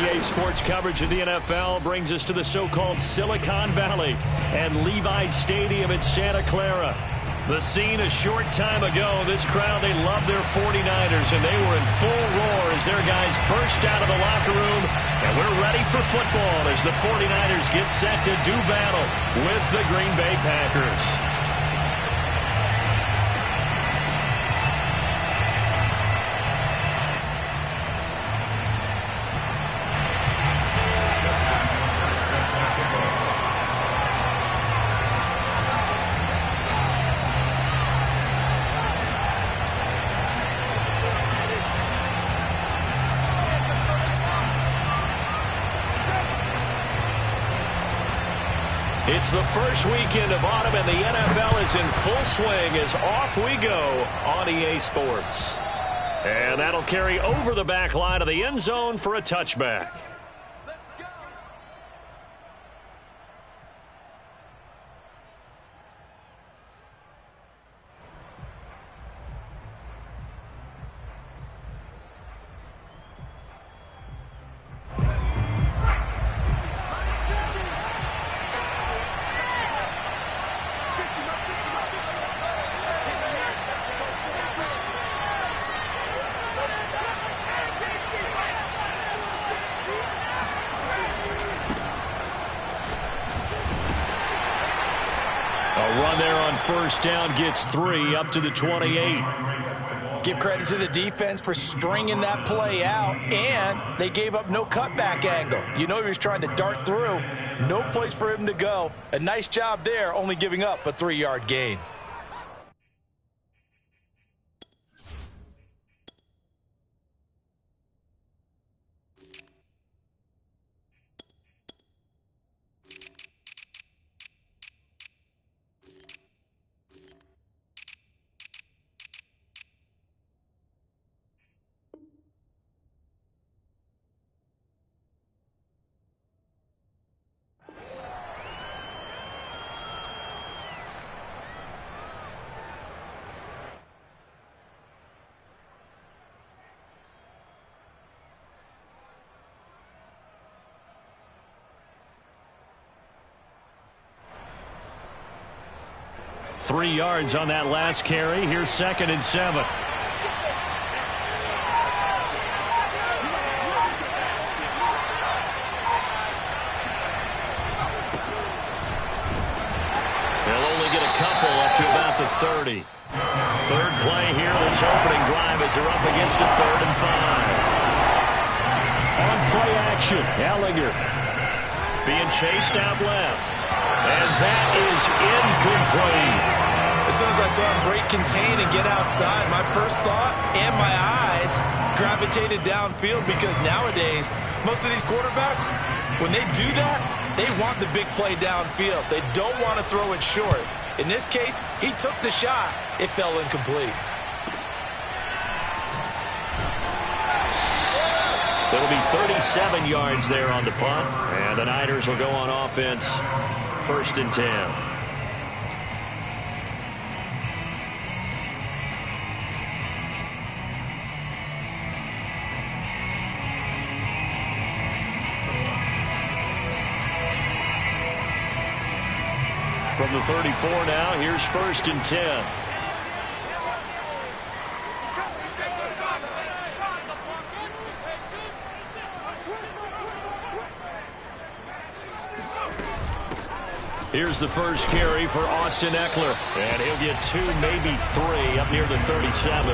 EA Sports coverage of the NFL brings us to the so-called Silicon Valley and Levi's Stadium in Santa Clara. The scene a short time ago, this crowd, they love their 49ers, and they were in full roar as their guys burst out of the locker room. And we're ready for football as the 49ers get set to do battle with the Green Bay Packers. It's the first weekend of autumn, and the NFL is in full swing as off we go on EA Sports. And that'll carry over the back line of the end zone for a touchback. A run there on first down gets 3 up to the 28. Give credit to the defense for stringing that play out, and they gave up no cutback angle. You know he was trying to dart through. No place for him to go. A nice job there, only giving up a 3-yard gain. Three yards on that last carry. Here's 2nd and 7. They'll only get a couple up to about the 30. Third play here, this opening drive as they're up against a 3rd and 5. On play action, Ellinger being chased out left. And that is incomplete. As soon as I saw him break contain and get outside, my first thought and my eyes gravitated downfield, because nowadays, most of these quarterbacks, when they do that, they want the big play downfield. They don't want to throw it short. In this case, he took the shot. It fell incomplete. It'll be 37 yards there on the punt, and the Niners will go on offense. 1st and 10. From the 34 now, here's 1st and 10. Here's the first carry for Austin Eckler. And he'll get 2, maybe 3 up near the 37.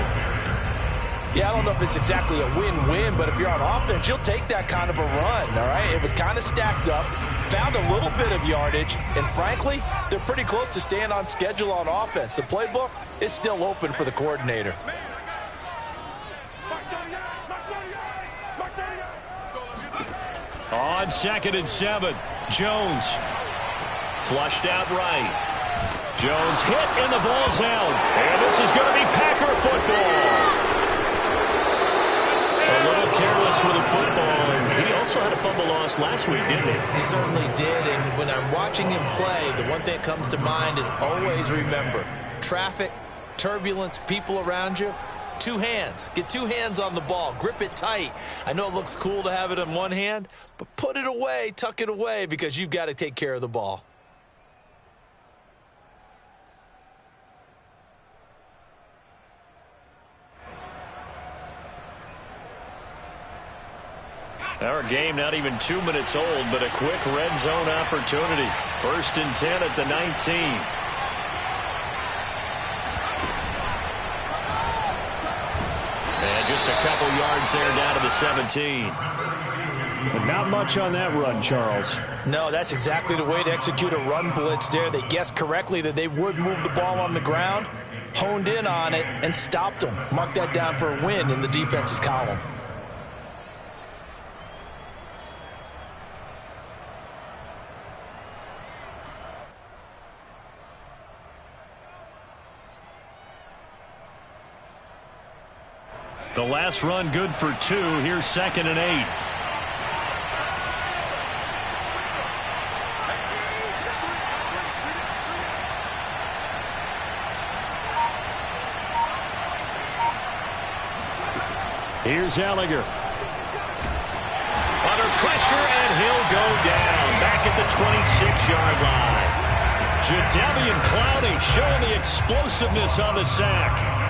Yeah, I don't know if it's exactly a win-win, but if you're on offense, you'll take that kind of a run, all right? It was kind of stacked up, found a little bit of yardage, and frankly, they're pretty close to staying on schedule on offense. The playbook is still open for the coordinator. On 2nd and 7, Jones. Flushed out right. Jones hit and the ball's out. And this is going to be Packer football. A little careless with the football. And he also had a fumble loss last week, didn't he? He certainly did. And when I'm watching him play, the one thing that comes to mind is always remember, traffic, turbulence, people around you. 2 hands. Get 2 hands on the ball. Grip it tight. I know it looks cool to have it in one hand, but put it away, tuck it away, because you've got to take care of the ball. Our game not even 2 minutes old, but a quick red zone opportunity. 1st and 10 at the 19. And just a couple yards there down to the 17. But not much on that run, Charles. No, that's exactly the way to execute a run blitz there. They guessed correctly that they would move the ball on the ground, honed in on it, and stopped them. Mark that down for a win in the defense's column. The last run good for 2. Here's 2nd and 8. Here's Ellinger. Under pressure, and he'll go down. Back at the 26-yard line. Jadeveon Clowney showing the explosiveness on the sack.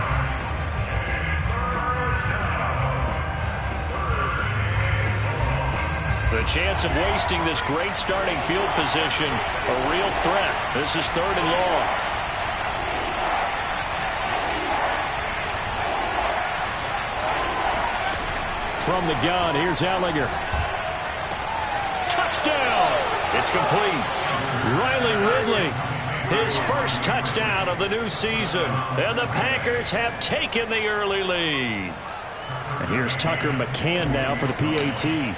The chance of wasting this great starting field position, a real threat. This is 3rd and long. From the gun, here's Ellinger. Touchdown! It's complete. Riley Ridley, his first touchdown of the new season. And the Packers have taken the early lead. And here's Tucker McCann now for the PAT.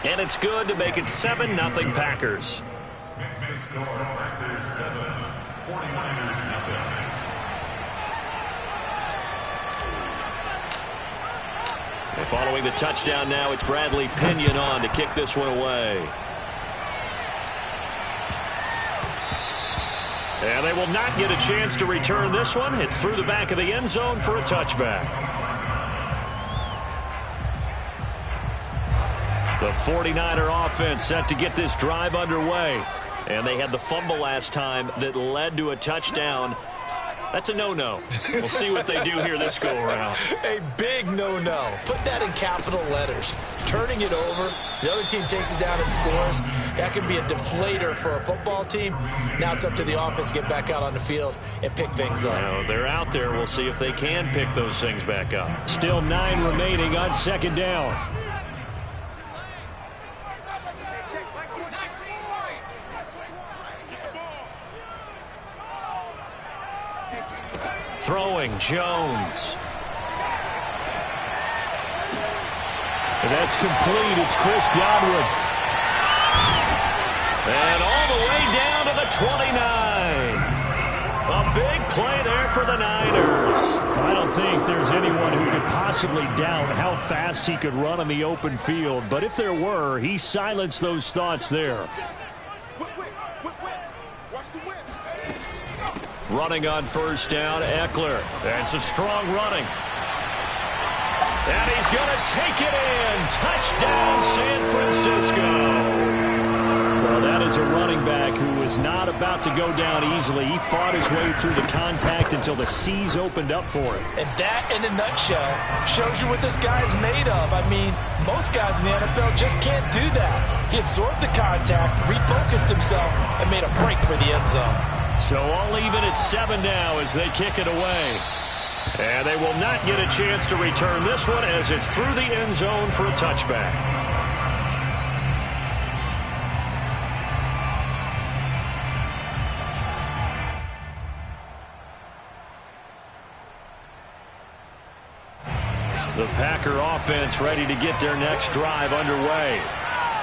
And it's good to make it 7-0 Packers. Next to score, Packers 7, 49ers 0. And following the touchdown now, it's Bradley Pinion on to kick this one away. And they will not get a chance to return this one. It's through the back of the end zone for a touchback. The 49er offense set to get this drive underway. And they had the fumble last time that led to a touchdown. That's a no-no. We'll see what they do here this go-around. A big no-no. Put that in capital letters. Turning it over, the other team takes it down and scores. That can be a deflator for a football team. Now it's up to the offense to get back out on the field and pick things up. Well, they're out there. We'll see if they can pick those things back up. Still 9 remaining on 2nd down. Throwing Jones. And that's complete. It's Chris Godwin. And all the way down to the 29. A big play there for the Niners. I don't think there's anyone who could possibly doubt how fast he could run on the open field. But if there were, he silenced those thoughts there. Running on 1st down, Eckler. And some strong running. And he's going to take it in. Touchdown, San Francisco. Well, that is a running back who was not about to go down easily. He fought his way through the contact until the seas opened up for him. And that, in a nutshell, shows you what this guy is made of. I mean, most guys in the NFL just can't do that. He absorbed the contact, refocused himself, and made a break for the end zone. So all even at 7 now as they kick it away. And they will not get a chance to return this one as it's through the end zone for a touchback. The Packer offense ready to get their next drive underway.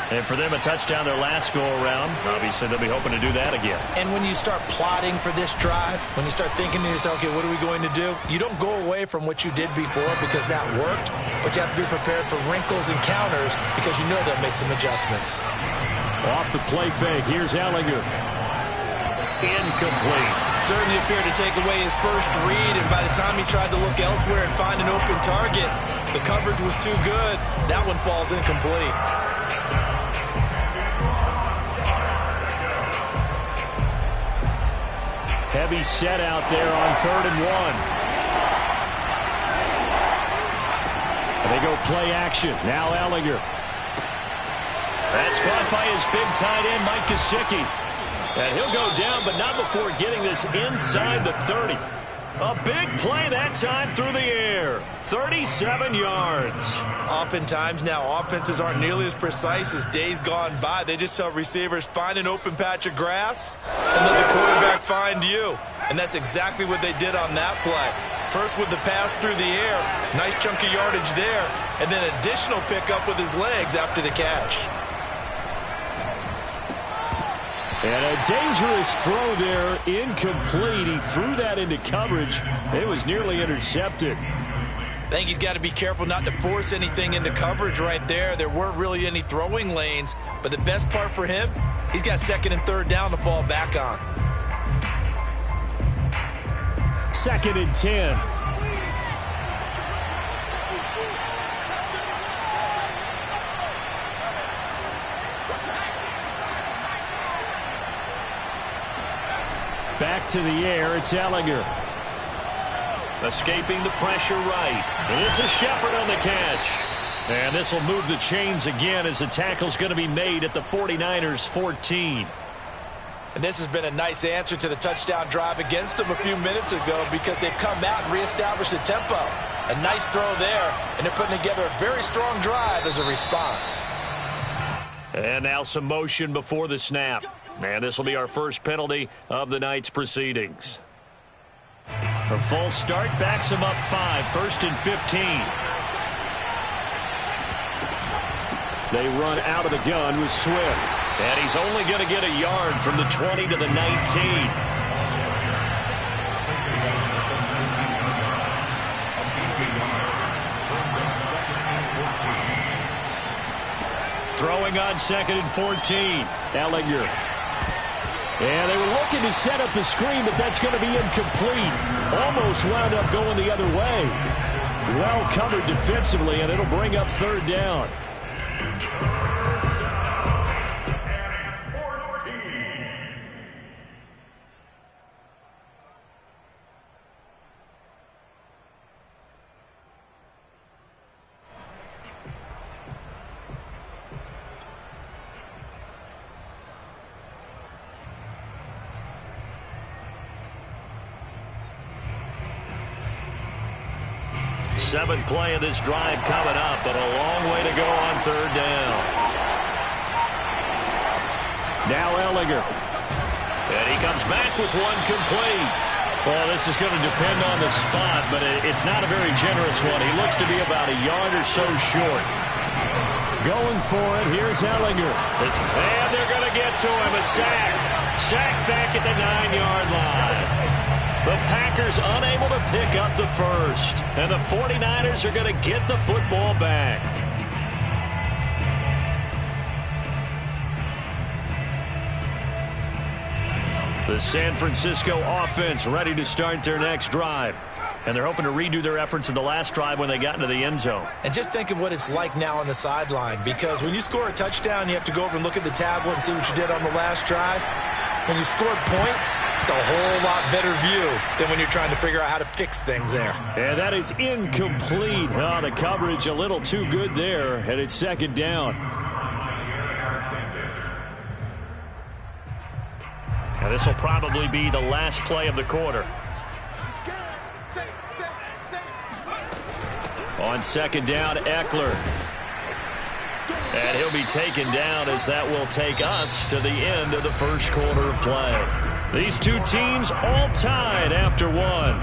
And for them, a touchdown their last go-around. Obviously, they'll be hoping to do that again. And when you start plotting for this drive, when you start thinking to yourself, okay, what are we going to do? You don't go away from what you did before because that worked, but you have to be prepared for wrinkles and counters because you know they'll make some adjustments. Off the play fake, here's Ellinger. Incomplete. Certainly appeared to take away his first read, and by the time he tried to look elsewhere and find an open target, the coverage was too good. That one falls incomplete. Heavy set out there on 3rd and 1. And they go play action. Now Ellinger. That's caught by his big tight end, Mike Gesicki. And he'll go down, but not before getting this inside the 30. A big play that time through the air. 37 yards. Oftentimes now, offenses aren't nearly as precise as days gone by. They just tell receivers, find an open patch of grass and let the quarterback find you. And that's exactly what they did on that play. First with the pass through the air, nice chunk of yardage there, and then additional pickup with his legs after the catch. And a dangerous throw there, incomplete. He threw that into coverage. It was nearly intercepted. I think he's got to be careful not to force anything into coverage right there. There weren't really any throwing lanes, but the best part for him, he's got 2nd and 3rd down to fall back on. 2nd and 10. Back to the air, it's Ellinger. Escaping the pressure right. And this is Shepard on the catch. And this will move the chains again as the tackle's going to be made at the 49ers 14. And this has been a nice answer to the touchdown drive against them a few minutes ago because they've come out and reestablished the tempo. A nice throw there, and they're putting together a very strong drive as a response. And now some motion before the snap. And this will be our first penalty of the night's proceedings. A false start backs him up 5, 1st and 15. They run out of the gun with Swift. And he's only going to get a yard from the 20 to the 19. Throwing on 2nd and 14. Ellinger. And they were looking to set up the screen, but that's going to be incomplete. Almost wound up going the other way. Well covered defensively, and it'll bring up 3rd down. Seventh play of this drive coming up, but a long way to go on 3rd down. Now Ellinger. And he comes back with one complete. Well, this is going to depend on the spot, but it's not a very generous one. He looks to be about a yard or so short. Going for it, here's Ellinger. And they're going to get to him, a sack. Sack back at the 9-yard line. The Packers unable to pick up the first. And the 49ers are going to get the football back. The San Francisco offense ready to start their next drive. And they're hoping to redo their efforts in the last drive when they got into the end zone. And just think of what it's like now on the sideline. Because when you score a touchdown, you have to go over and look at the tablet and see what you did on the last drive. When you scored points, it's a whole lot better view than when you're trying to figure out how to fix things there. And that is incomplete. Oh, the coverage a little too good there, and it's 2nd down. And this will probably be the last play of the quarter. On 2nd down, Eckler. And he'll be taken down as that will take us to the end of the first quarter of play. These two teams all tied after one.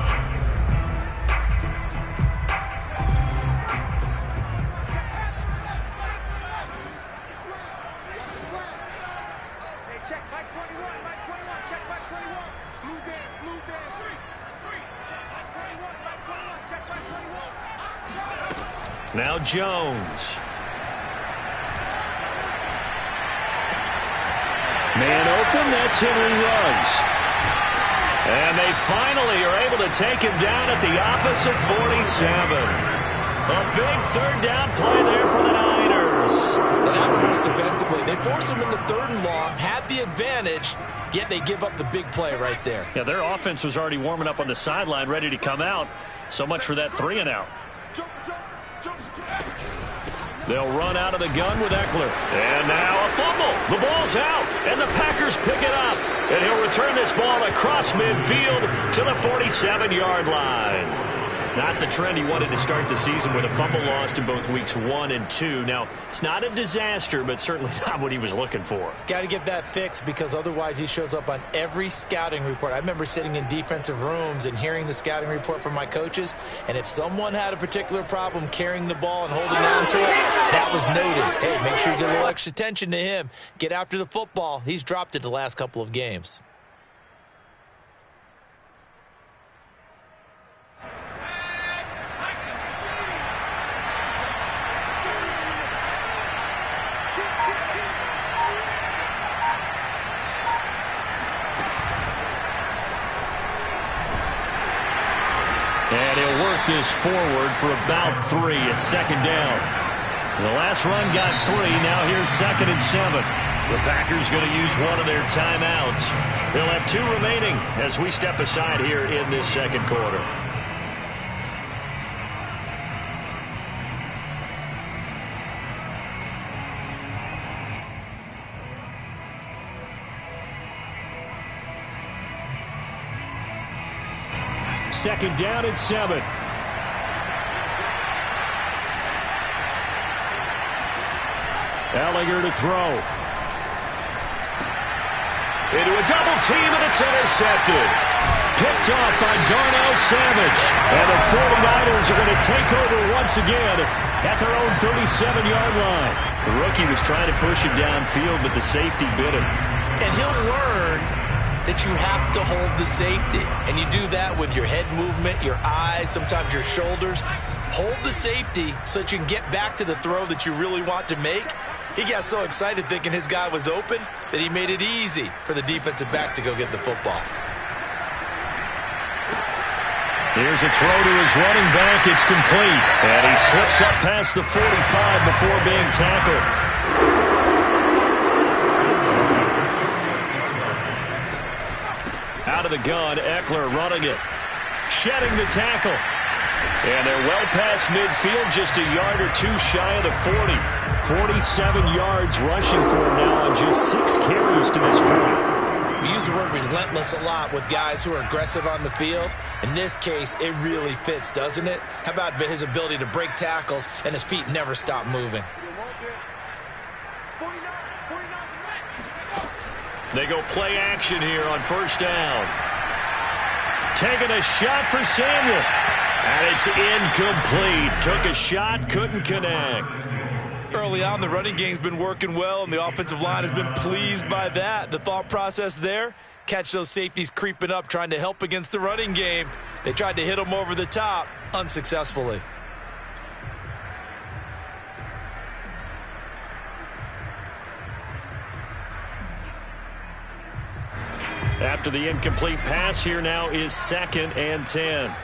Check back 21, back 21, check back 21. Blue there, 3. Check back 21, back 21, check back 21. Now Jones. Man open, that's Henry Ruggs. And they finally are able to take him down at the opposite 47. A big 3rd down play there for the Niners. And that hurts defensively. They force him into 3rd and long, had the advantage, yet they give up the big play right there. Yeah, their offense was already warming up on the sideline, ready to come out. So much for that 3 and out. They'll run out of the gun with Eckler. And now a fumble. The ball's out, and the Packers pick it up. And he'll return this ball across midfield to the 47-yard line. Not the trend he wanted to start the season with a fumble lost in both weeks 1 and 2. Now, it's not a disaster, but certainly not what he was looking for. Got to get that fixed because otherwise he shows up on every scouting report. I remember sitting in defensive rooms and hearing the scouting report from my coaches, and if someone had a particular problem carrying the ball and holding on to it, that was noted. Hey, make sure you get a little extra attention to him. Get after the football. He's dropped it the last couple of games. And he'll work this forward for about 3 at 2nd down. The last run got 3. Now here's 2nd and 7. The Packers going to use one of their timeouts. They'll have 2 remaining as we step aside here in this second quarter. second down and 7. Ellinger to throw. Into a double team, and it's intercepted. Picked off by Darnell Savage. And the 49ers are going to take over once again at their own 37-yard line. The rookie was trying to push him downfield, but the safety bit him. And he'll learn that you have to hold the safety. And you do that with your head movement, your eyes, sometimes your shoulders. Hold the safety so that you can get back to the throw that you really want to make. He got so excited thinking his guy was open that he made it easy for the defensive back to go get the football. Here's a throw to his running back. It's complete. And he slips up past the 45 before being tackled. Out of the gun, Eckler running it. Shedding the tackle. And they're well past midfield, just a yard or two shy of the 40. 47 yards rushing for him now on just 6 carries to this point. We use the word relentless a lot with guys who are aggressive on the field. In this case, it really fits, doesn't it? How about his ability to break tackles and his feet never stop moving? They go play action here on first down. Taking a shot for Samuel. And it's incomplete. Took a shot, couldn't connect. Early on, the running game's been working well, and the offensive line has been pleased by that. The thought process there, catch those safeties creeping up, trying to help against the running game. They tried to hit them over the top, unsuccessfully. After the incomplete pass, here now is 2nd and 10.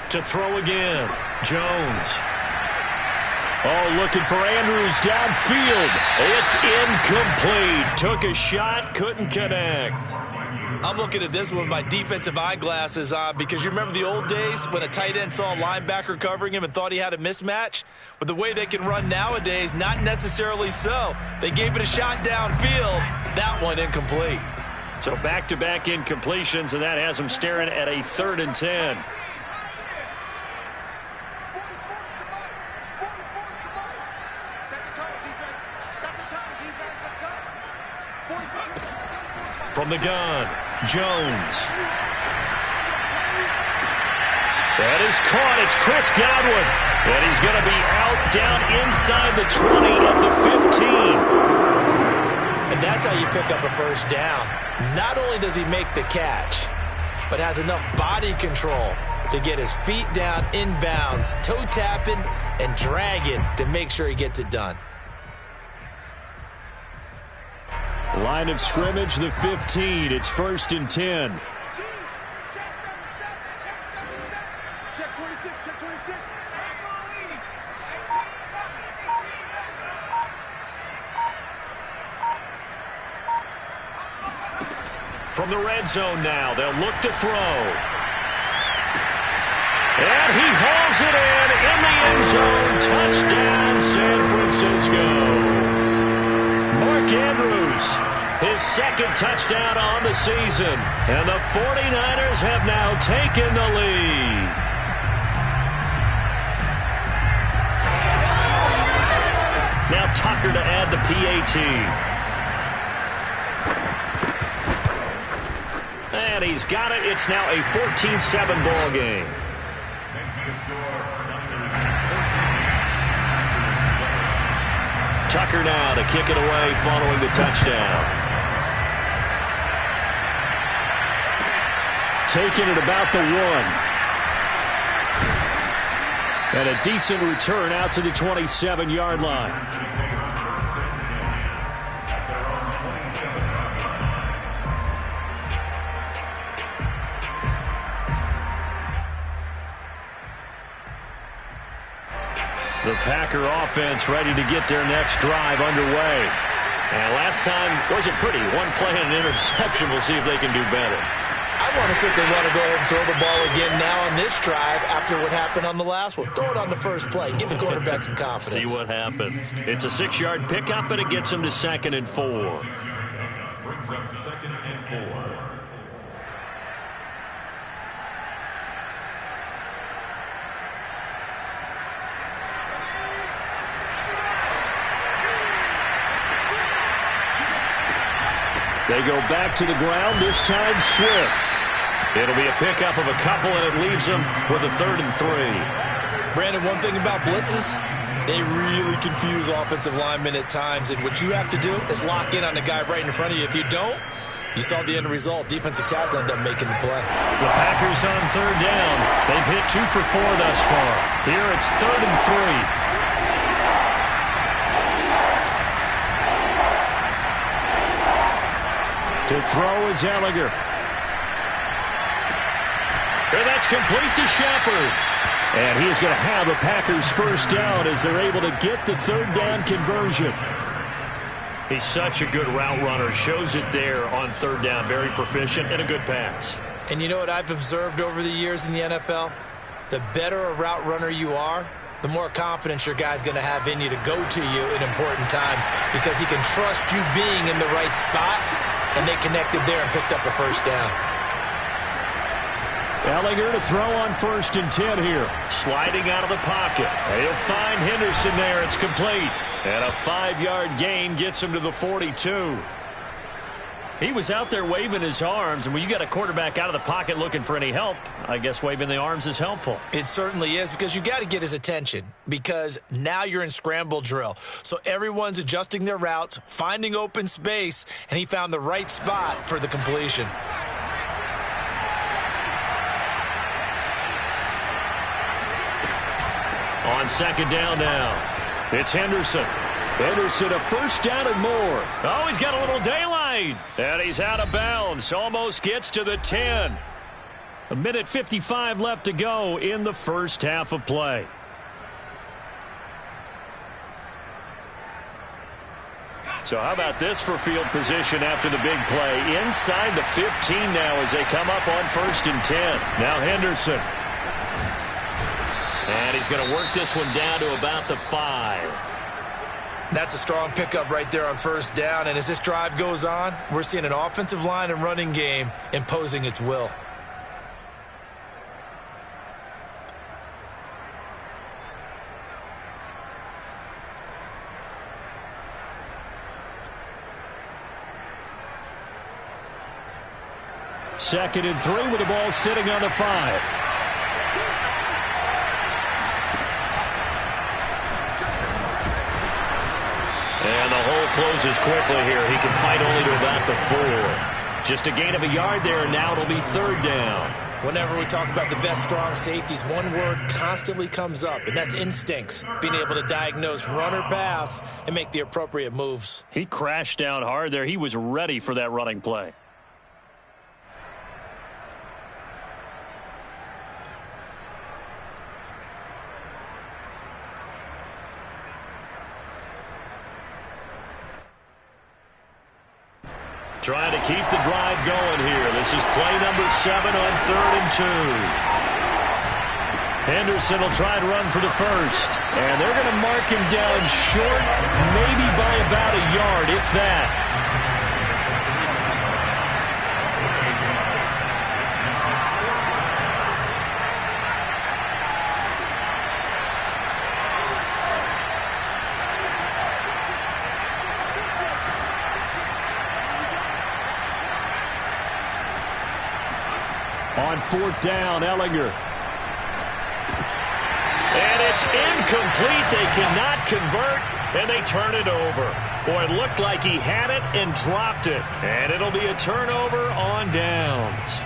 To throw again, Jones. Oh, looking for Andrews downfield. It's incomplete. Took a shot, couldn't connect. I'm looking at this with my defensive eyeglasses on because you remember the old days when a tight end saw a linebacker covering him and thought he had a mismatch? With the way they can run nowadays, not necessarily so. They gave it a shot downfield. That one incomplete. So back-to-back incompletions, and that has them staring at a 3rd and 10. From the gun, Jones. That is caught. It's Chris Godwin. And he's going to be out down inside the 20 at the 15. And that's how you pick up a first down. Not only does he make the catch, but has enough body control to get his feet down inbounds, toe tapping and dragging to make sure he gets it done. Line of scrimmage, the 15. It's 1st and 10. Check 26, check 26. From the red zone now, they'll look to throw. And he hauls it in the end zone. Touchdown, San Francisco. Mark Andrews, his 2nd touchdown on the season. And the 49ers have now taken the lead. Now Tucker to add the PAT. And he's got it. It's now a 14-7 ball game. Makes the score Niners 14. Tucker now to kick it away following the touchdown. Taking it about the 1. And a decent return out to the 27-yard line. The Packer offense ready to get their next drive underway. And last time wasn't pretty. One play and an interception. We'll see if they can do better. I want to see if they want to go ahead and throw the ball again now on this drive after what happened on the last one. Throw it on the first play. Give the quarterback some confidence. See what happens. It's a 6-yard pickup, and it gets them to 2nd and 4. Brings up 2nd and 4. They go back to the ground, this time Swift. It'll be a pickup of a couple, and it leaves them with a 3rd and 3. Brandon, one thing about blitzes, they really confuse offensive linemen at times, and what you have to do is lock in on the guy right in front of you. If you don't, you saw the end result. Defensive tackle ended up making the play. The Packers on 3rd down. They've hit 2 for 4 thus far. Here it's 3rd and 3. To throw is Ellinger. And that's complete to Shepard. And he is going to have the Packers first down as they're able to get the 3rd down conversion. He's such a good route runner. Shows it there on 3rd down. Very proficient and a good pass. And you know what I've observed over the years in the NFL? The better a route runner you are, the more confidence your guy's going to have in you to go to you in important times because he can trust you being in the right spot, and they connected there and picked up a first down. Ellinger to throw on 1st and 10 here. Sliding out of the pocket. He'll find Henderson there. It's complete. And a 5-yard gain gets him to the 42. He was out there waving his arms, and when you got a quarterback out of the pocket looking for any help, I guess waving the arms is helpful. It certainly is, because you got to get his attention, because now you're in scramble drill. So everyone's adjusting their routes, finding open space, and he found the right spot for the completion. On 2nd down now, it's Henderson. Henderson, a first down and more. Oh, he's got a little daylight. And he's out of bounds. Almost gets to the 10. 1:55 left to go in the first half of play. So how about this for field position after the big play? Inside the 15 now as they come up on 1st and 10. Now Henderson. And he's going to work this one down to about the 5. That's a strong pickup right there on 1st down. And as this drive goes on, we're seeing an offensive line and running game imposing its will. Second and 3 with the ball sitting on the 5. And the hole closes quickly here. He can fight only to about the 4. Just a gain of a yard there, and now it'll be 3rd down. Whenever we talk about the best strong safeties, one word constantly comes up, and that's instincts. Being able to diagnose run or pass and make the appropriate moves. He crashed down hard there. He was ready for that running play. Trying to keep the drive going here. This is play number 7 on 3rd and 2. Henderson will try and run for the 1st. And they're going to mark him down short, maybe by about a yard, if that. On 4th down, Ellinger. And it's incomplete. They cannot convert, and they turn it over. Boy, it looked like he had it and dropped it. And it'll be a turnover on downs.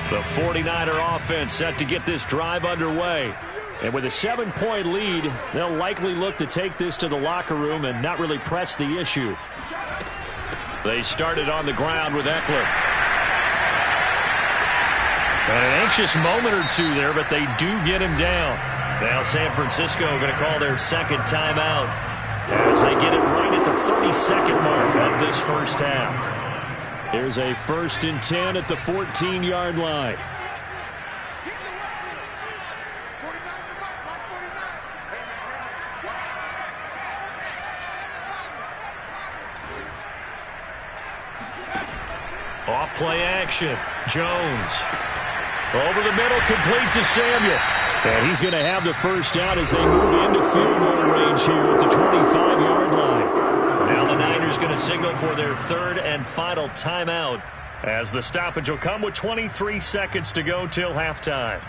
The 49er offense set to get this drive underway. And with a 7-point lead, they'll likely look to take this to the locker room and not really press the issue. They started on the ground with Eckler. And an anxious moment or two there, but they do get him down. Now San Francisco going to call their second timeout as they get it right at the 30-second mark of this first half. Here's a 1st and 10 at the 14-yard line. Off play action. Jones. Over the middle, complete to Samuel. And he's going to have the first down as they move into field goal range here at the 25-yard line. Now the Niners going to signal for their 3rd and final timeout as the stoppage will come with 23 seconds to go till halftime.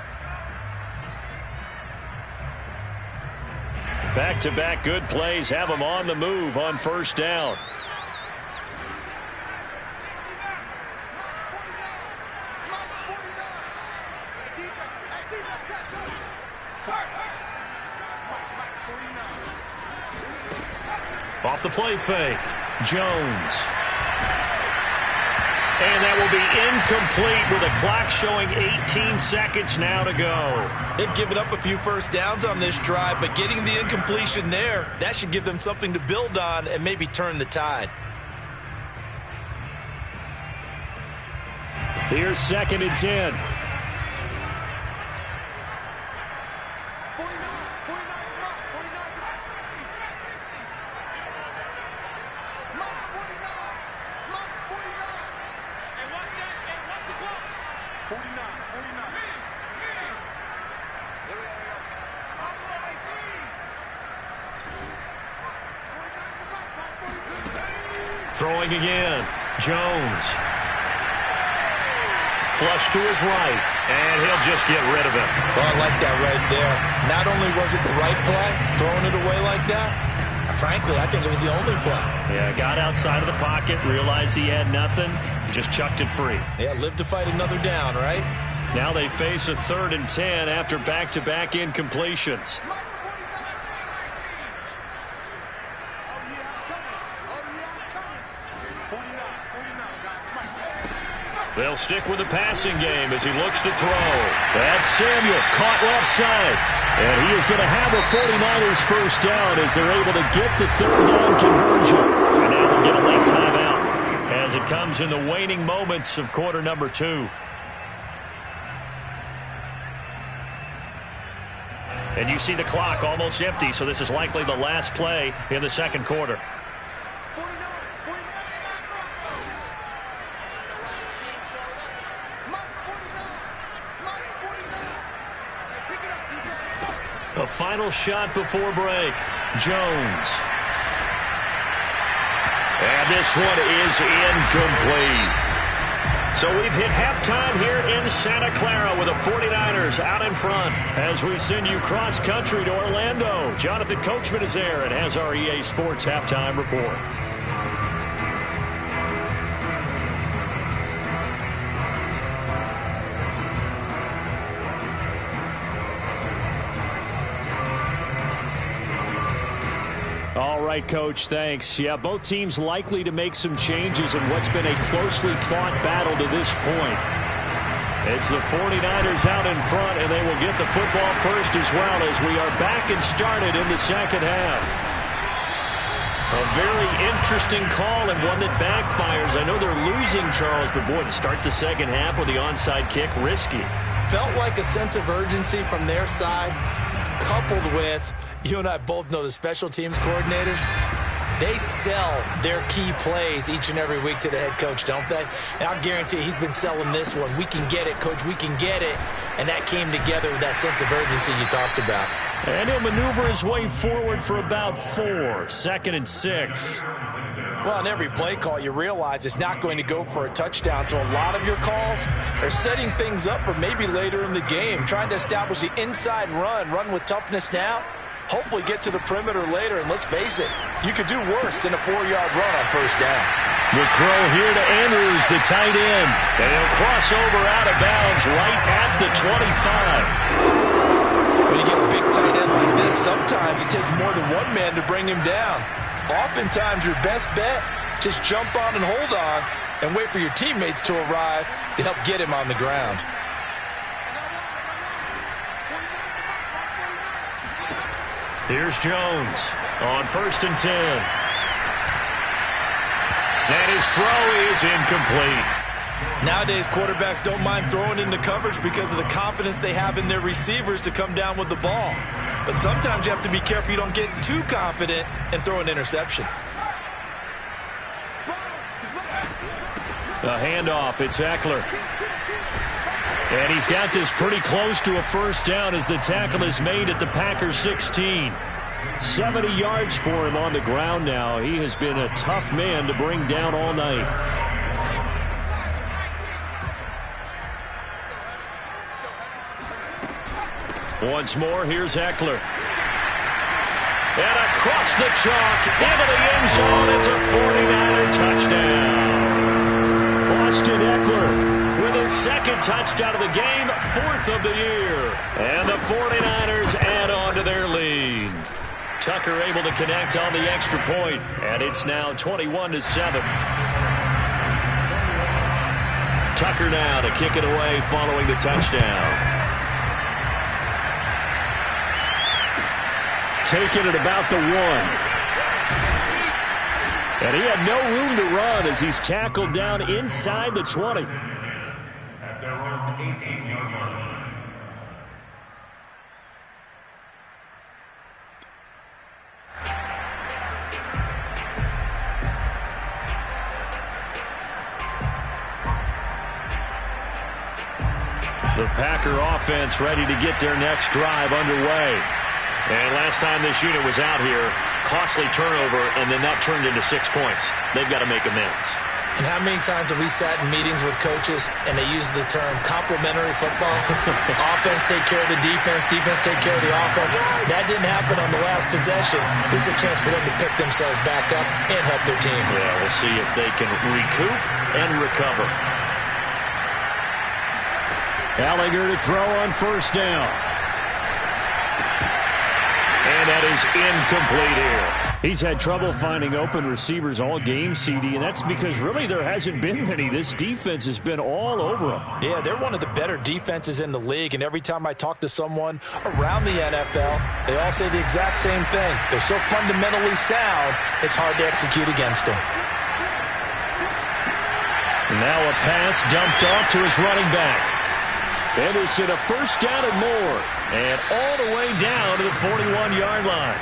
Back-to-back good plays have them on the move on first down. Off the play fake. Jones. And that will be incomplete with a clock showing 18 seconds now to go. They've given up a few first downs on this drive, but getting the incompletion there, that should give them something to build on and maybe turn the tide. Here's 2nd and 10. Throwing again. Jones. Flush to his right. And he'll just get rid of it. Oh, I like that right there. Not only was it the right play, throwing it away like that, frankly, I think it was the only play. Yeah, got outside of the pocket, realized he had nothing, just chucked it free. Yeah, live to fight another down, right? Now they face a 3rd and 10 after back-to-back incompletions. They'll stick with the passing game as he looks to throw. That's Samuel, caught left side. And he is going to have a 49ers first down as they're able to get the 3rd down conversion. And now they'll get a late timeout as it comes in the waning moments of quarter number 2. And you see the clock almost empty, so this is likely the last play in the second quarter. The final shot before break. Jones. And this one is incomplete. So we've hit halftime here in Santa Clara with the 49ers out in front as we send you cross-country to Orlando. Jonathan Coachman is there and has our EA Sports halftime report. All right, Coach, thanks. Yeah, both teams likely to make some changes in what's been a closely fought battle to this point. It's the 49ers out in front, and they will get the football first as well as we are back and started in the second half. A very interesting call and one that backfires. I know they're losing, Charles, but boy, to start the second half with the onside kick, risky. Felt like a sense of urgency from their side, coupled with, you and I both know the special teams coordinators, they sell their key plays each and every week to the head coach, don't they? And I'll guarantee he's been selling this one. We can get it, Coach. We can get it. And that came together with that sense of urgency you talked about. And he'll maneuver his way forward for about 4. 2nd and 6. Well, on every play call, you realize it's not going to go for a touchdown. So a lot of your calls are setting things up for maybe later in the game, trying to establish the inside run with toughness now. Hopefully get to the perimeter later, and let's face it, you could do worse than a 4-yard run on first down. The throw here to Andrews, the tight end. And he'll cross over out of bounds right at the 25. When you get a big sometimes it takes more than one man to bring him down. Oftentimes, your best bet, just jump on and hold on and wait for your teammates to arrive to help get him on the ground. Here's Jones on 1st and 10. And his throw is incomplete. Nowadays, quarterbacks don't mind throwing into coverage because of the confidence they have in their receivers to come down with the ball. But sometimes you have to be careful you don't get too confident and throw an interception. A handoff, it's Eckler. And he's got this pretty close to a first down as the tackle is made at the Packers 16. 70 yards for him on the ground now. He has been a tough man to bring down all night. Once more, here's Eckler. And across the chalk, into the end zone, it's a 49er touchdown. Austin Eckler with his second touchdown of the game, 4th of the year. And the 49ers add on to their lead. Tucker able to connect on the extra point, and it's now 21-7. Tucker now to kick it away following the touchdown. Taking it about the 1. And he had no room to run as he's tackled down inside the 20. At their own 18-yard line. The Packer offense ready to get their next drive underway. And last time this unit was out here, costly turnover, and then that turned into 6 points. They've got to make amends. And how many times have we sat in meetings with coaches and they use the term complementary football? Offense take care of the defense, defense take care of the offense. That didn't happen on the last possession. This is a chance for them to pick themselves back up and help their team. Yeah, we'll see if they can recoup and recover. Gallagher to throw on 1st down. And that is incomplete here. He's had trouble finding open receivers all game, CD, and that's because really there hasn't been many. This defense has been all over them. Yeah, they're one of the better defenses in the league, and every time I talk to someone around the NFL, they all say the exact same thing. They're so fundamentally sound, it's hard to execute against them. Now a pass dumped off to his running back. Henderson, a first down and more, and all the way down to the 41-yard line.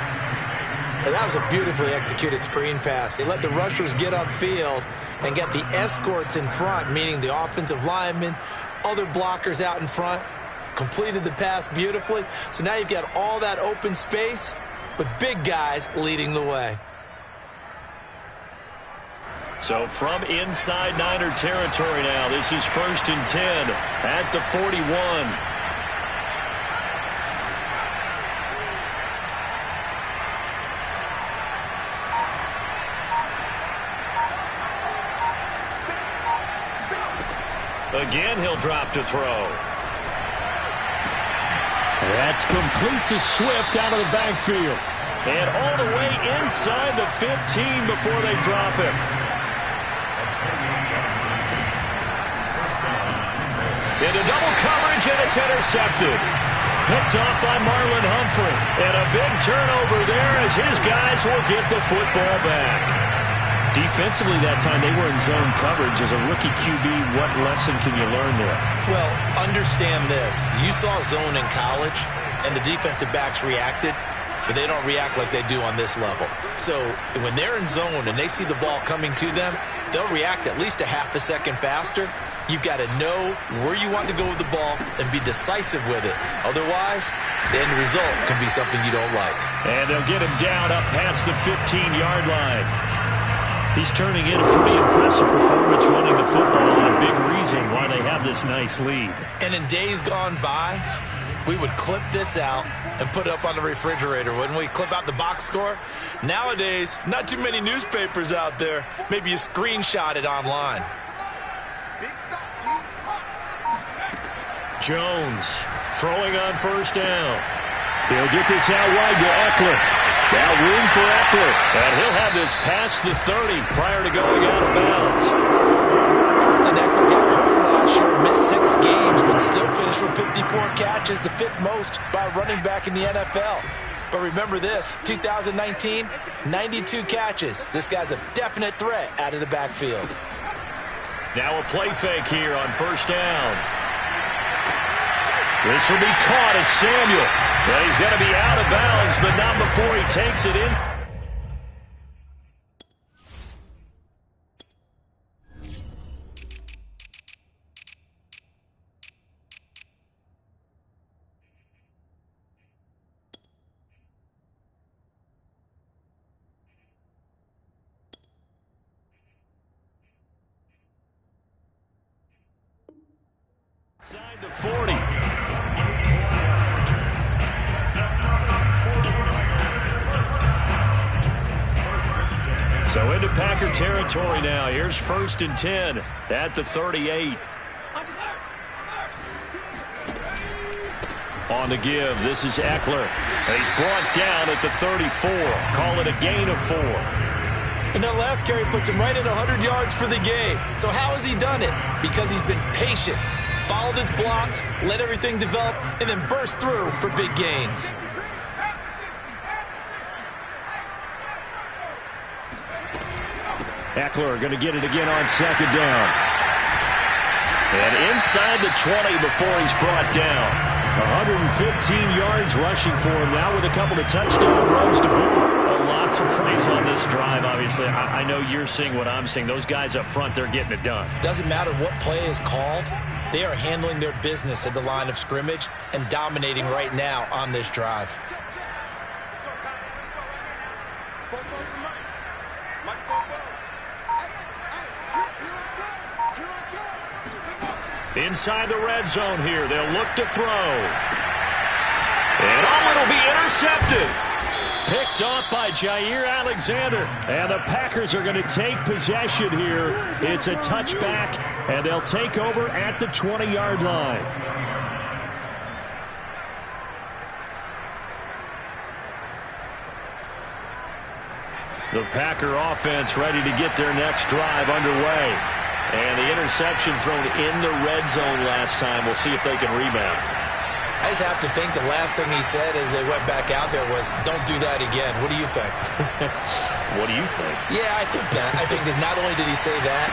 And that was a beautifully executed screen pass. He let the rushers get upfield and get the escorts in front, meaning the offensive linemen, other blockers out in front, completed the pass beautifully. So now you've got all that open space with big guys leading the way. So from inside Niner territory now, this is 1st and 10 at the 41. Again, he'll drop to throw. That's complete to Swift out of the backfield. And all the way inside the 15 before they drop him. Into double coverage, and it's intercepted. Picked off by Marlon Humphrey. And a big turnover there as his guys will get the football back. Defensively that time, they were in zone coverage. As a rookie QB, what lesson can you learn there? Well, understand this. You saw zone in college, and the defensive backs reacted, but they don't react like they do on this level. So when they're in zone and they see the ball coming to them, they'll react at least a half a second faster. You've got to know where you want to go with the ball and be decisive with it. Otherwise, the end result can be something you don't like. And they'll get him down up past the 15-yard line. He's turning in a pretty impressive performance running the football, and a big reason why they have this nice lead. And in days gone by, we would clip this out and put it up on the refrigerator, wouldn't we? Clip out the box score. Nowadays, not too many newspapers out there. Maybe you screenshot it online. Jones throwing on 1st down. He'll get this out wide to Eckler. Now room for Eckler. And he'll have this past the 30 prior to going out of bounds. Austin Eckler got hurt last year, missed 6 games, but still finished with 54 catches, the 5th most by a running back in the NFL. But remember this, 2019, 92 catches. This guy's a definite threat out of the backfield. Now a play fake here on first down. This will be caught. It's Samuel. But he's going to be out of bounds, but not before he takes it in. Inside the 40. So into Packer territory now. Here's 1st and 10 at the 38. On the give, this is Eckler. He's brought down at the 34. Call it a gain of 4. And that last carry puts him right at 100 yards for the game. So how has he done it? Because he's been patient, followed his blocks, let everything develop, and then burst through for big gains. Eckler going to get it again on 2nd down. And inside the 20 before he's brought down. 115 yards rushing for him now with a couple of touchdown runs to boot. Lots of praise on this drive, obviously. I know you're seeing what I'm seeing. Those guys up front, they're getting it done. Doesn't matter what play is called. They are handling their business at the line of scrimmage and dominating right now on this drive. Inside the red zone here, they'll look to throw. And it'll be intercepted. Picked off by Jair Alexander. And the Packers are going to take possession here. It's a touchback, and they'll take over at the 20-yard line. The Packer offense ready to get their next drive underway. And the interception thrown in the red zone last time. We'll see if they can rebound. I just have to think the last thing he said as they went back out there was, don't do that again. What do you think? What do you think? Yeah, I think that. I think that not only did he say that,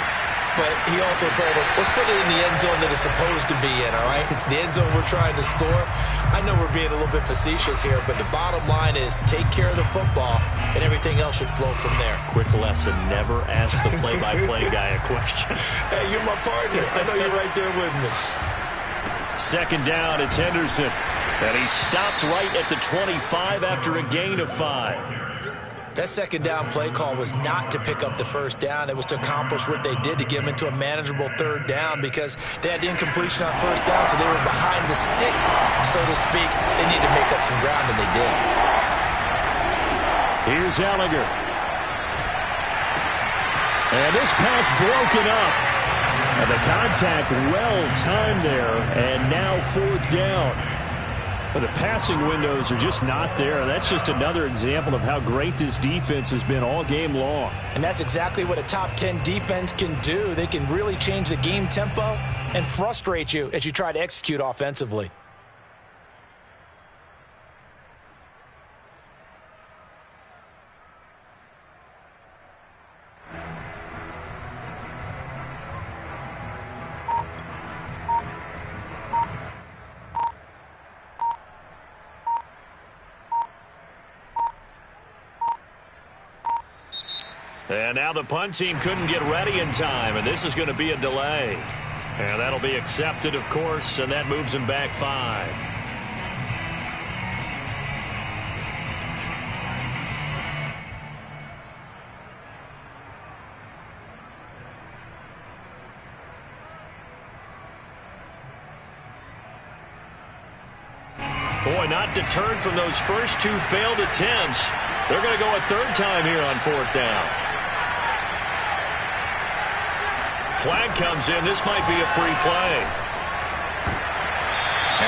but he also told him, let's put it in the end zone that it's supposed to be in, all right? The end zone we're trying to score. I know we're being a little bit facetious here, but the bottom line is take care of the football, and everything else should flow from there. Quick lesson, never ask the play-by-play guy a question. Hey, you're my partner. I know you're right there with me. 2nd down, it's Henderson. And he stopped right at the 25 after a gain of 5. That 2nd down play call was not to pick up the 1st down. It was to accomplish what they did to get them into a manageable 3rd down because they had the incompletion on 1st down, so they were behind the sticks, so to speak. They needed to make up some ground, and they did. Here's Gallagher. And this pass broken up. And the contact well-timed there, and now 4th down. But the passing windows are just not there. That's just another example of how great this defense has been all game long. And that's exactly what a top 10 defense can do. They can really change the game tempo and frustrate you as you try to execute offensively. And now the punt team couldn't get ready in time, and this is going to be a delay. And that'll be accepted, of course, and that moves him back 5. Boy, not deterred from those first 2 failed attempts. They're going to go a 3rd time here on 4th down. Flag comes in. This might be a free play.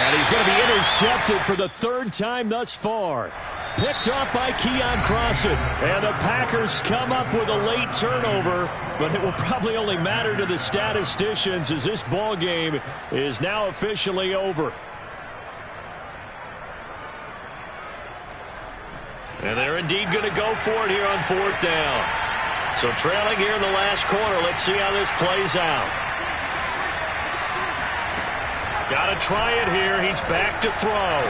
And he's going to be intercepted for the third time thus far. Picked off by Keon Crossan. And the Packers come up with a late turnover, but it will probably only matter to the statisticians as this ball game is now officially over. And they're indeed going to go for it here on fourth down. So trailing here in the last quarter. Let's see how this plays out. Got to try it here. He's back to throw.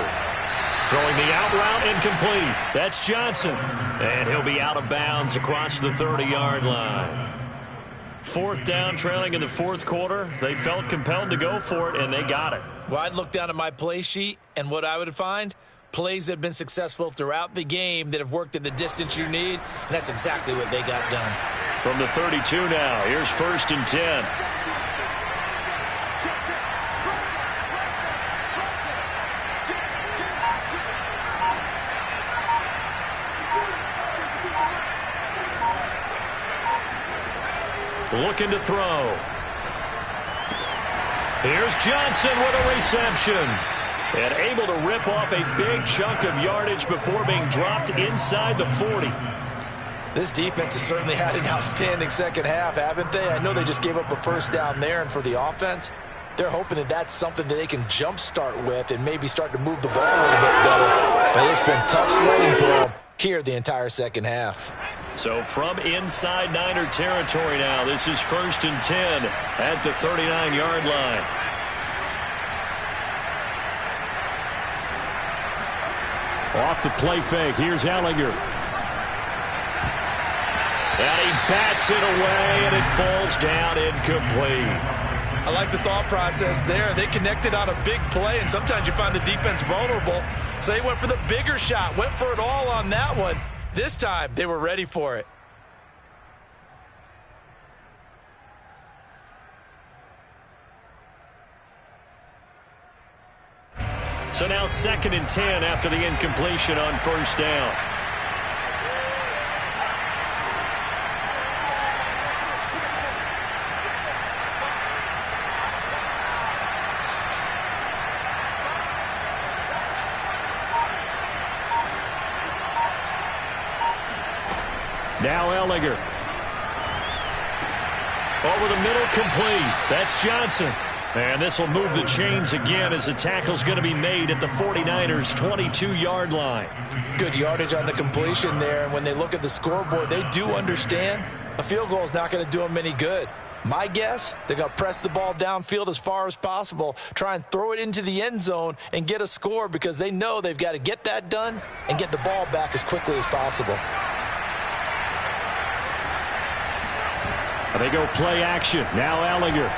Throwing the out route, incomplete. That's Johnson. And he'll be out of bounds across the 30-yard line. Fourth down, trailing in the fourth quarter. They felt compelled to go for it, and they got it. Well, I'd look down at my play sheet, and what I would find, plays that have been successful throughout the game that have worked at the distance you need, and that's exactly what they got done. From the 32 now, here's 1st and 10. Looking to throw. Here's Johnson with a reception. And able to rip off a big chunk of yardage before being dropped inside the 40. This defense has certainly had an outstanding second half, haven't they? I know they just gave up a first down there, and for the offense, they're hoping that that's something that they can jumpstart with and maybe start to move the ball a little bit better. But it's been tough sledding for them here the entire second half. So from inside Niner territory now, this is 1st and 10 at the 39-yard line. Off the play fake, here's Ellinger. And he bats it away, and it falls down incomplete. I like the thought process there. They connected on a big play, and sometimes you find the defense vulnerable. So they went for the bigger shot, went for it all on that one. This time, they were ready for it. So now 2nd and 10 after the incompletion on first down. Now Ellinger. Over the middle, complete. That's Johnson. And this will move the chains again as the tackle's going to be made at the 49ers' 22-yard line. Good yardage on the completion there. And when they look at the scoreboard, they do understand a field goal is not going to do them any good. My guess, they're going to press the ball downfield as far as possible, try and throw it into the end zone and get a score because they know they've got to get that done and get the ball back as quickly as possible. They go play action. Now Ellinger.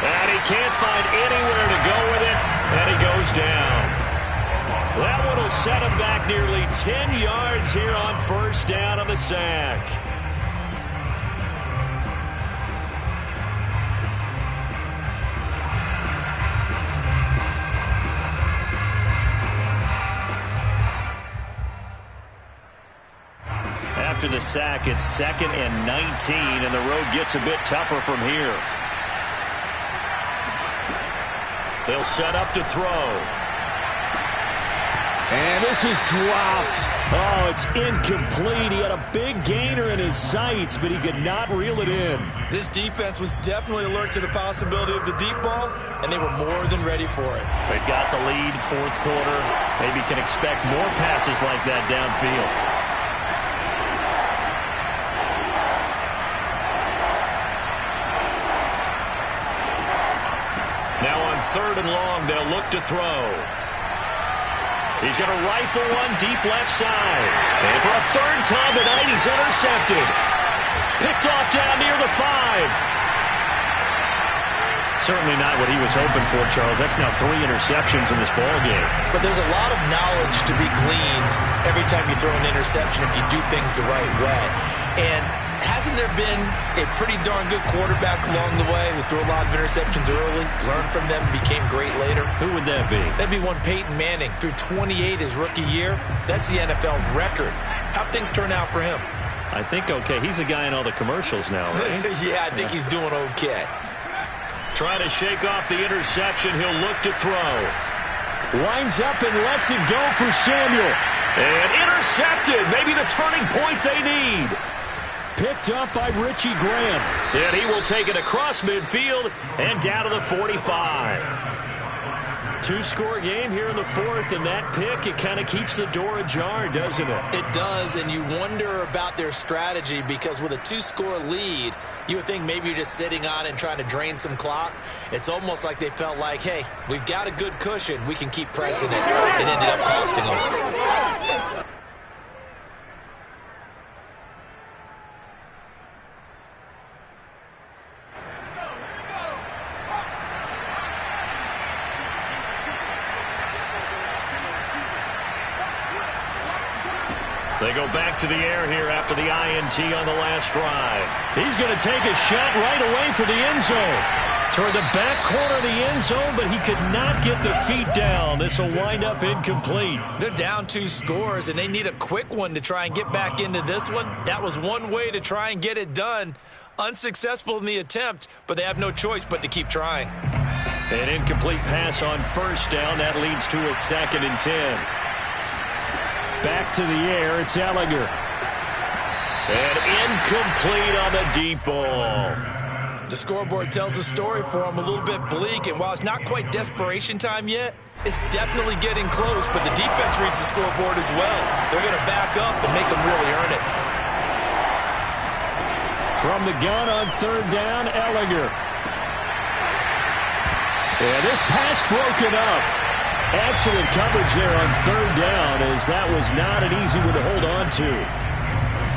And he can't find anywhere to go with it, and he goes down. That one will set him back nearly 10 yards here on first down on the sack. After the sack, it's 2nd and 19, and the road gets a bit tougher from here. They'll set up to throw. And this is dropped. Oh, it's incomplete. He had a big gainer in his sights, but he could not reel it in. This defense was definitely alert to the possibility of the deep ball, and they were more than ready for it. They've got the lead, fourth quarter. Maybe can expect more passes like that downfield. Now on 3rd and long, they'll look to throw. He's going to rifle one deep left side. And for a 3rd time tonight, he's intercepted. Picked off down near the 5. Certainly not what he was hoping for, Charles. That's now 3 interceptions in this ball game. But there's a lot of knowledge to be gleaned every time you throw an interception if you do things the right way. And hasn't there been a pretty darn good quarterback along the way who threw a lot of interceptions early, learned from them, became great later? Who would that be? That'd be one Peyton Manning. Threw 28 his rookie year. That's the NFL record. How'd things turn out for him? I think okay. He's a guy in all the commercials now, right? Yeah, I think he's doing okay. Trying to shake off the interception. He'll look to throw. Lines up and lets it go for Samuel. And intercepted. Maybe the turning point they need. Picked up by Richie Graham. And he will take it across midfield and down to the 45. Two-score game here in the fourth, and that pick, it kind of keeps the door ajar, doesn't it? It does, and you wonder about their strategy because with a two-score lead, you would think maybe you're just sitting on it and trying to drain some clock. It's almost like they felt like, hey, we've got a good cushion. We can keep pressing it. It ended up costing them. They go back to the air here after the INT on the last drive. He's going to take a shot right away for the end zone. Toward the back corner of the end zone, but he could not get the feet down. This will wind up incomplete. They're down 2 scores, and they need a quick one to try and get back into this one. That was one way to try and get it done. Unsuccessful in the attempt, but they have no choice but to keep trying. An incomplete pass on first down. That leads to a 2nd and 10. Back to the air, it's Ellinger. And incomplete on the deep ball. The scoreboard tells a story for them, a little bit bleak, and while it's not quite desperation time yet, it's definitely getting close, but the defense reads the scoreboard as well. They're going to back up and make them really earn it. From the gun on 3rd down, Ellinger. And this pass broken up. Excellent coverage there on 3rd down, as that was not an easy one to hold on to.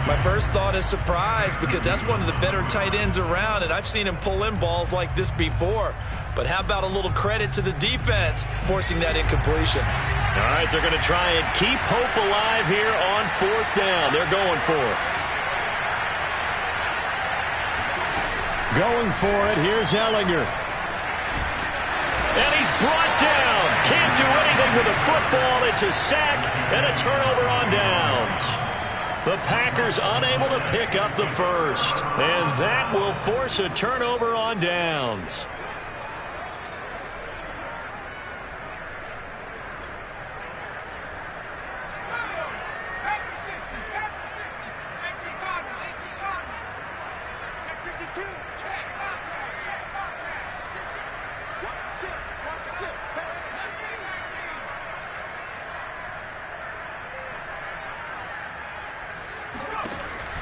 My first thought is surprise, because that's one of the better tight ends around, and I've seen him pull in balls like this before. But how about a little credit to the defense forcing that incompletion? All right, they're going to try and keep hope alive here on 4th down. They're going for it. Going for it, here's Ellinger. And he's brought down. Can't do anything with a football. It's a sack and a turnover on downs. The Packers unable to pick up the first. And that will force a turnover on downs.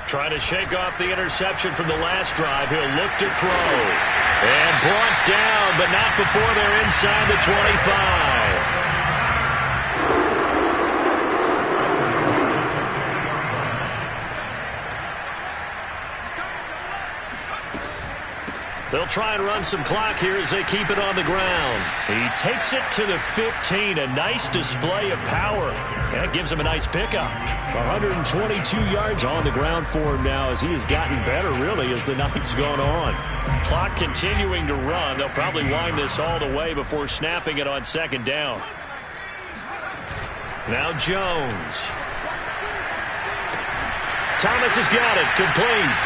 Trying to shake off the interception from the last drive. He'll look to throw. And brought down, but not before they're inside the 25. They'll try and run some clock here as they keep it on the ground. He takes it to the 15. A nice display of power. That gives him a nice pickup. 122 yards on the ground for him now as he has gotten better, really, as the night's gone on. Clock continuing to run. They'll probably wind this all the way before snapping it on 2nd down. Now Jones. Thomas has got it. Complete.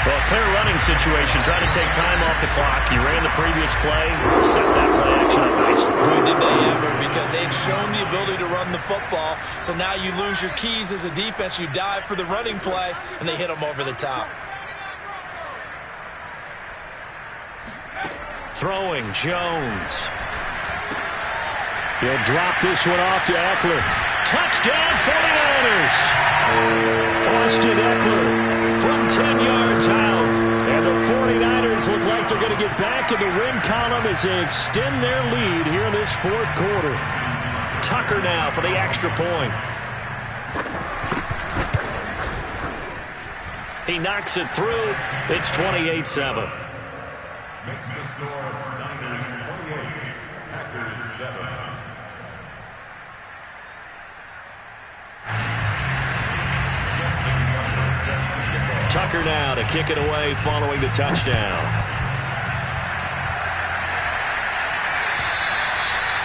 Well, clear running situation, trying to take time off the clock. He ran the previous play, set that play action up nicely. Boy, did they ever, because they'd shown the ability to run the football. So now you lose your keys as a defense. You dive for the running play, and they hit them over the top. Throwing, Jones. He'll drop this one off to Eckler. Touchdown, 49ers! Austin Eckler from 10 yards out. And the 49ers look like they're going to get back in the win column as they extend their lead here in this 4th quarter. Tucker now for the extra point. He knocks it through. It's 28-7. Makes the score Niners 28, Packers 7. Tucker now to kick it away following the touchdown.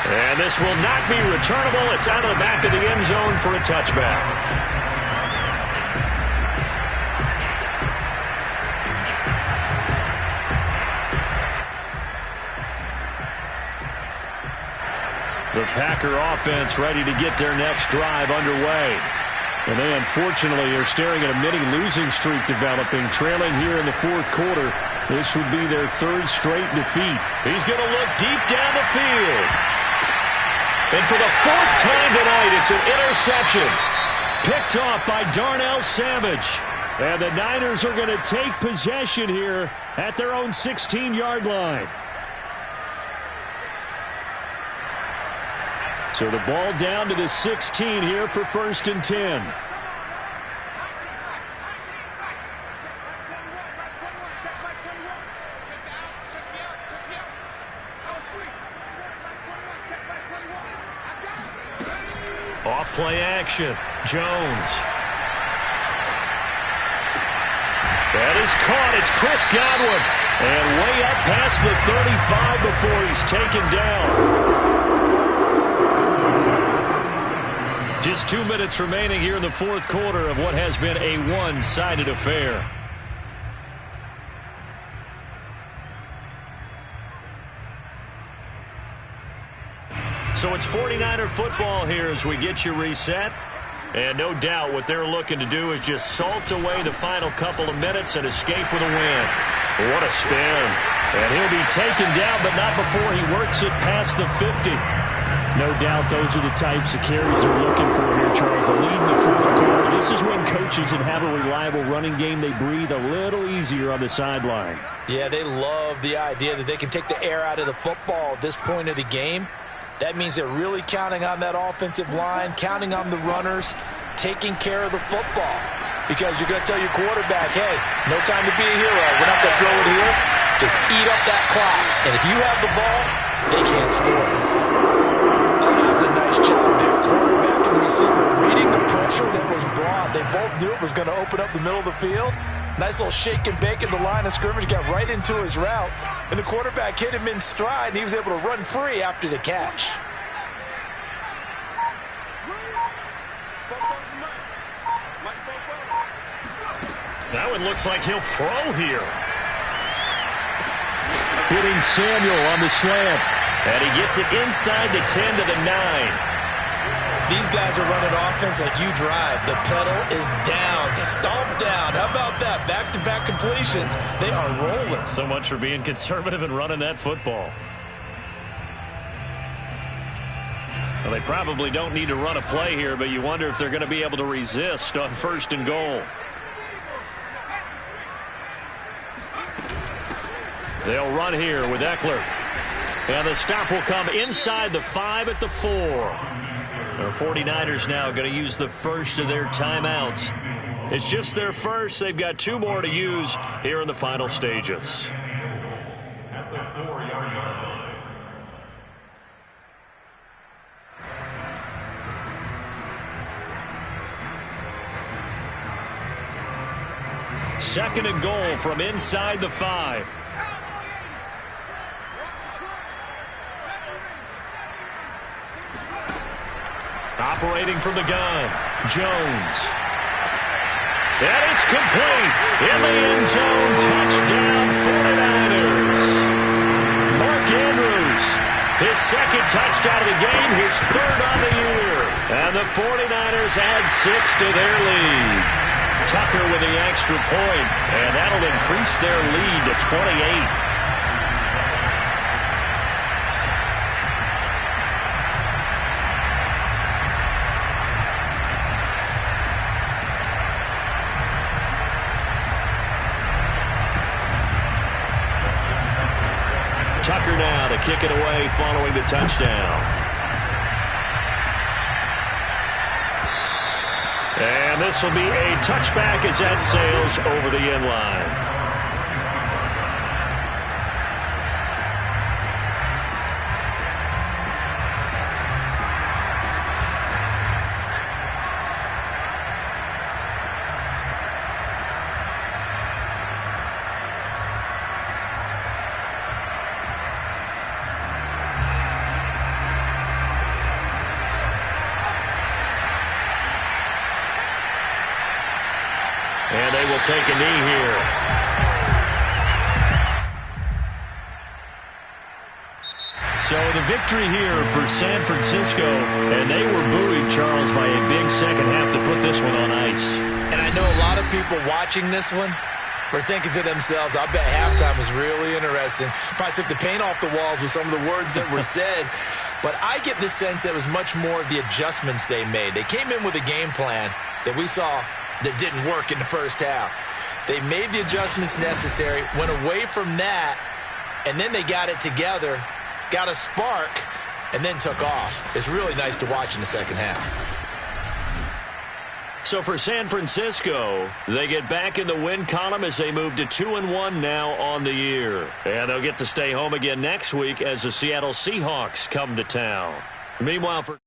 And this will not be returnable. It's out of the back of the end zone for a touchback. The Packer offense ready to get their next drive underway. And they unfortunately are staring at a mini losing streak developing, trailing here in the fourth quarter. This would be their third straight defeat. He's going to look deep down the field. And for the fourth time tonight, it's an interception. Picked off by Darnell Savage. And the Niners are going to take possession here at their own 16-yard line. So the ball down to the 16 here for 1st and 10. Off play action. Jones. That is caught. It's Chris Godwin. And way up past the 35 before he's taken down. Just 2 minutes remaining here in the fourth quarter of what has been a one-sided affair. So it's 49er football here as we get you reset. And no doubt what they're looking to do is just salt away the final couple of minutes and escape with a win. What a spin. And he'll be taken down, but not before he works it past the 50. No doubt those are the types of carries they're looking for here, Charles. The lead in the fourth quarter. This is when coaches that have a reliable running game, they breathe a little easier on the sideline. Yeah, they love the idea that they can take the air out of the football at this point of the game. That means they're really counting on that offensive line, counting on the runners, taking care of the football. Because you're going to tell your quarterback, hey, no time to be a hero. We're not going to throw it here. Just eat up that clock. And if you have the ball, they can't score. That's a nice job there. Quarterback and receiver reading the pressure that was brought. They both knew it was going to open up the middle of the field. Nice little shake and bake in the line of scrimmage. Got right into his route. And the quarterback hit him in stride, and he was able to run free after the catch. That one looks like he'll throw here. Hitting Samuel on the slant. And he gets it inside the 10 to the 9. These guys are running offense like you drive. The pedal is down, stomped down. How about that? Back-to-back completions. They are rolling. So much for being conservative and running that football. Well, they probably don't need to run a play here, but you wonder if they're going to be able to resist on 1st and goal. They'll run here with Eckler. And the stop will come inside the 5 at the 4. The 49ers now going to use the first of their timeouts. It's just their first. They've got 2 more to use here in the final stages. At the 4-yard line. Second and goal from inside the 5. Operating from the gun, Jones. And it's complete. In the end zone, touchdown 49ers. Mark Andrews, his second touchdown of the game, his third on the year. And the 49ers add 6 to their lead. Tucker with the extra point, and that'll increase their lead to 28. Tucker now to kick it away following the touchdown. And this will be a touchback as that sails over the end line. And they will take a knee here. So the the victory here for San Francisco. And they were buoyed, Charles, by a big second half to put this one on ice. And I know a lot of people watching this one were thinking to themselves, I bet halftime was really interesting. Probably took the paint off the walls with some of the words that were said. But I get the sense that it was much more of the adjustments they made. They came in with a game plan that we saw that didn't work in the first half. They made the adjustments necessary, went away from that, and then they got it together, got a spark, and then took off. It's really nice to watch in the second half. So for San Francisco, they get back in the win column as they move to 2-1 now on the year. And they'll get to stay home again next week as the Seattle Seahawks come to town. Meanwhile, for